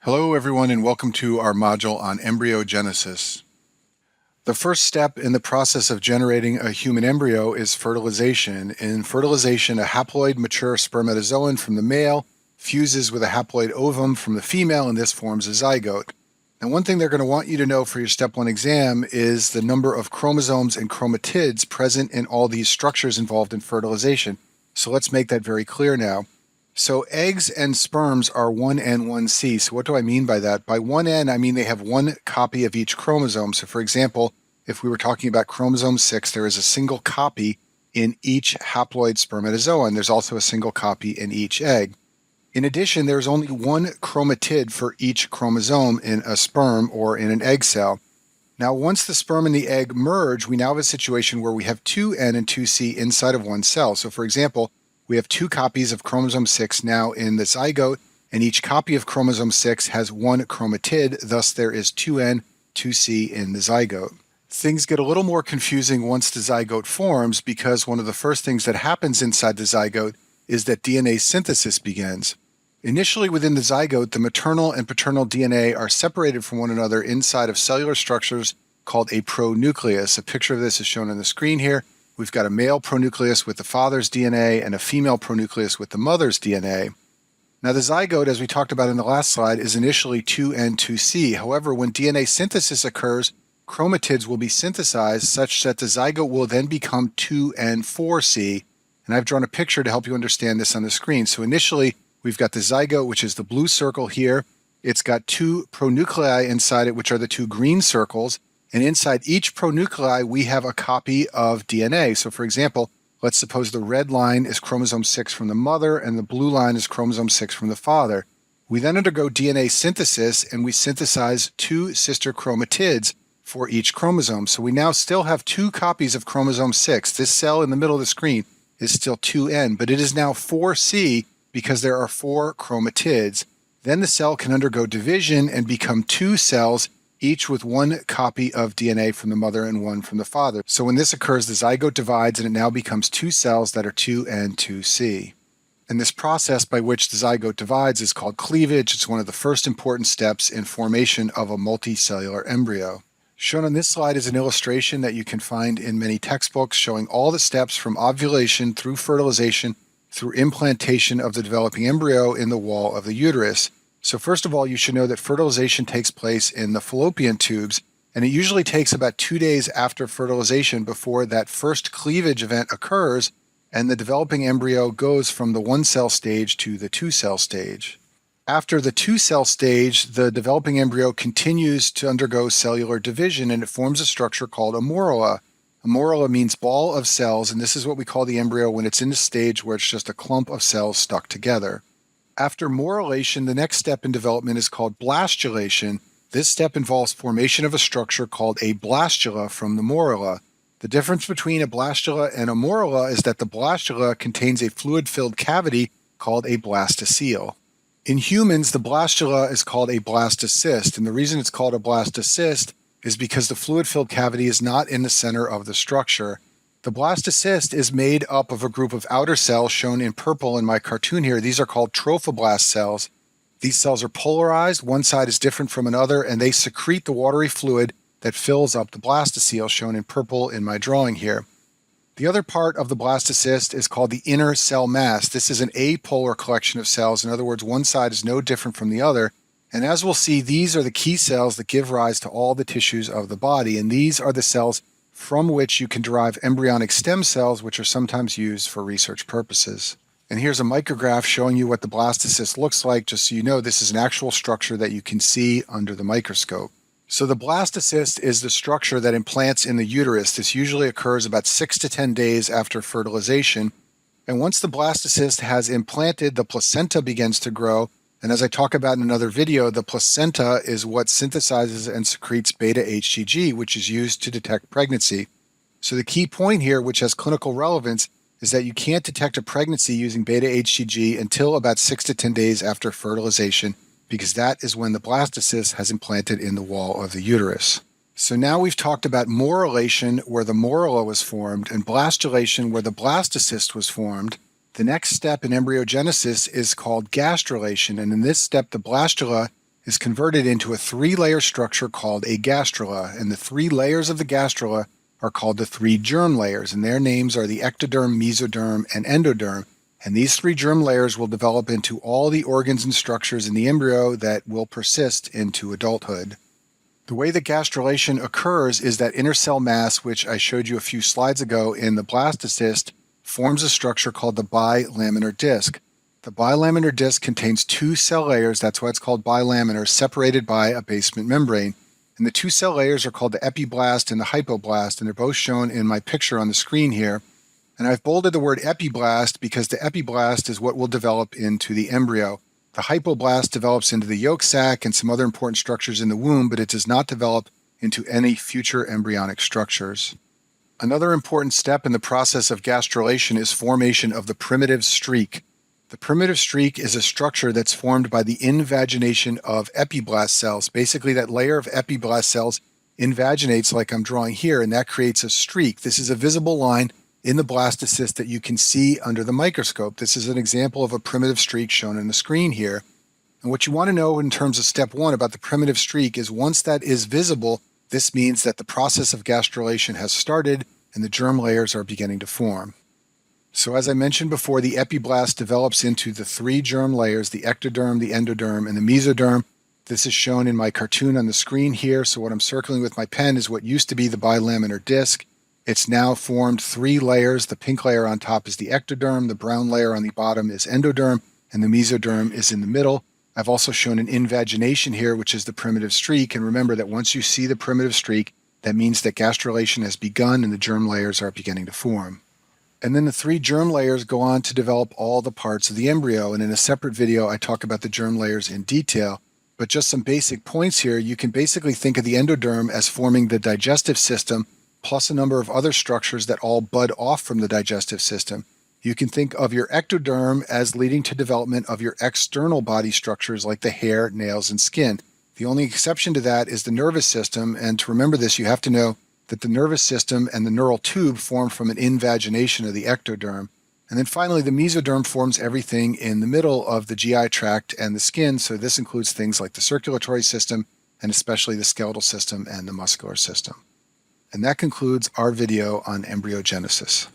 Hello everyone and welcome to our module on embryogenesis. The first step in the process of generating a human embryo is fertilization. In fertilization, a haploid mature spermatozoon from the male fuses with a haploid ovum from the female, and this forms a zygote. And one thing they're going to want you to know for your step 1 exam is the number of chromosomes and chromatids present in all these structures involved in fertilization. So let's make that very clear now. So eggs and sperms are 1N, 1C. So what do I mean by that? By 1N, I mean they have one copy of each chromosome. So for example, if we were talking about chromosome 6, there is a single copy in each haploid spermatozoon. There's also a single copy in each egg. In addition, there's only one chromatid for each chromosome in a sperm or in an egg cell. Now, once the sperm and the egg merge, we now have a situation where we have 2N and 2C inside of one cell. So for example, we have two copies of chromosome 6 now in the zygote, and each copy of chromosome 6 has one chromatid, thus there is 2N, 2C in the zygote. Things get a little more confusing once the zygote forms because one of the first things that happens inside the zygote is that DNA synthesis begins. Initially within the zygote, the maternal and paternal DNA are separated from one another inside of cellular structures called a pronucleus. A picture of this is shown on the screen here. We've got a male pronucleus with the father's DNA and a female pronucleus with the mother's DNA. Now the zygote, as we talked about in the last slide, is initially 2N, 2C. However, when DNA synthesis occurs, chromatids will be synthesized such that the zygote will then become 2N, 4C. And I've drawn a picture to help you understand this on the screen. So initially, we've got the zygote, which is the blue circle here. It's got two pronuclei inside it, which are the two green circles. And inside each pronuclei, we have a copy of DNA. So for example, let's suppose the red line is chromosome 6 from the mother and the blue line is chromosome 6 from the father. We then undergo DNA synthesis and we synthesize two sister chromatids for each chromosome. So we now still have two copies of chromosome 6. This cell in the middle of the screen is still 2N, but it is now 4C because there are four chromatids. Then the cell can undergo division and become two cells, each with one copy of DNA from the mother and one from the father. So when this occurs, the zygote divides and it now becomes two cells that are 2N, 2C. And this process by which the zygote divides is called cleavage. It's one of the first important steps in formation of a multicellular embryo. Shown on this slide is an illustration that you can find in many textbooks showing all the steps from ovulation through fertilization through implantation of the developing embryo in the wall of the uterus. So first of all, you should know that fertilization takes place in the fallopian tubes, and it usually takes about 2 days after fertilization before that first cleavage event occurs, and the developing embryo goes from the 1-cell stage to the 2-cell stage. After the 2-cell stage, the developing embryo continues to undergo cellular division, and it forms a structure called a morula. A morula means ball of cells, and this is what we call the embryo when it's in the stage where it's just a clump of cells stuck together. After morulation, the next step in development is called blastulation. This step involves formation of a structure called a blastula from the morula. The difference between a blastula and a morula is that the blastula contains a fluid-filled cavity called a blastocele. In humans, the blastula is called a blastocyst, and the reason it's called a blastocyst is because the fluid-filled cavity is not in the center of the structure. The blastocyst is made up of a group of outer cells shown in purple in my cartoon here. These are called trophoblast cells. These cells are polarized. One side is different from another, and they secrete the watery fluid that fills up the blastocele shown in purple in my drawing here. The other part of the blastocyst is called the inner cell mass. This is an apolar collection of cells. In other words, one side is no different from the other. And as we'll see, these are the key cells that give rise to all the tissues of the body. And these are the cells from which you can derive embryonic stem cells, which are sometimes used for research purposes. And here's a micrograph showing you what the blastocyst looks like, just so you know this is an actual structure that you can see under the microscope. So the blastocyst is the structure that implants in the uterus. This usually occurs about 6 to 10 days after fertilization. And once the blastocyst has implanted, the placenta begins to grow. And as I talk about in another video, the placenta is what synthesizes and secretes beta-HCG, which is used to detect pregnancy. So the key point here, which has clinical relevance, is that you can't detect a pregnancy using beta-HCG until about 6 to 10 days after fertilization, because that is when the blastocyst has implanted in the wall of the uterus. So now we've talked about morulation, where the morula was formed, and blastulation, where the blastocyst was formed. The next step in embryogenesis is called gastrulation, and in this step the blastula is converted into a three-layer structure called a gastrula, and the three layers of the gastrula are called the three germ layers, and their names are the ectoderm, mesoderm, and endoderm. And these three germ layers will develop into all the organs and structures in the embryo that will persist into adulthood. The way that gastrulation occurs is that inner cell mass, which I showed you a few slides ago in the blastocyst, forms a structure called the bilaminar disc. The bilaminar disc contains two cell layers, that's why it's called bilaminar, separated by a basement membrane. And the two cell layers are called the epiblast and the hypoblast, and they're both shown in my picture on the screen here. And I've bolded the word epiblast because the epiblast is what will develop into the embryo. The hypoblast develops into the yolk sac and some other important structures in the womb, but it does not develop into any future embryonic structures. Another important step in the process of gastrulation is formation of the primitive streak. The primitive streak is a structure that's formed by the invagination of epiblast cells. Basically, that layer of epiblast cells invaginates like I'm drawing here, and that creates a streak. This is a visible line in the blastocyst that you can see under the microscope. This is an example of a primitive streak shown on the screen here. And what you want to know in terms of step one about the primitive streak is once that is visible, this means that the process of gastrulation has started and the germ layers are beginning to form. So as I mentioned before, the epiblast develops into the three germ layers, the ectoderm, the endoderm, and the mesoderm. This is shown in my cartoon on the screen here. So what I'm circling with my pen is what used to be the bilaminar disc. It's now formed three layers. The pink layer on top is the ectoderm, the brown layer on the bottom is endoderm, and the mesoderm is in the middle. I've also shown an invagination here, which is the primitive streak. And remember that once you see the primitive streak, that means that gastrulation has begun and the germ layers are beginning to form. And then the three germ layers go on to develop all the parts of the embryo. And in a separate video, I talk about the germ layers in detail. But just some basic points here, you can basically think of the endoderm as forming the digestive system plus a number of other structures that all bud off from the digestive system. You can think of your ectoderm as leading to development of your external body structures like the hair, nails, and skin. The only exception to that is the nervous system, and to remember this, you have to know that the nervous system and the neural tube form from an invagination of the ectoderm. And then finally, the mesoderm forms everything in the middle of the GI tract and the skin, so this includes things like the circulatory system and especially the skeletal system and the muscular system. And that concludes our video on embryogenesis.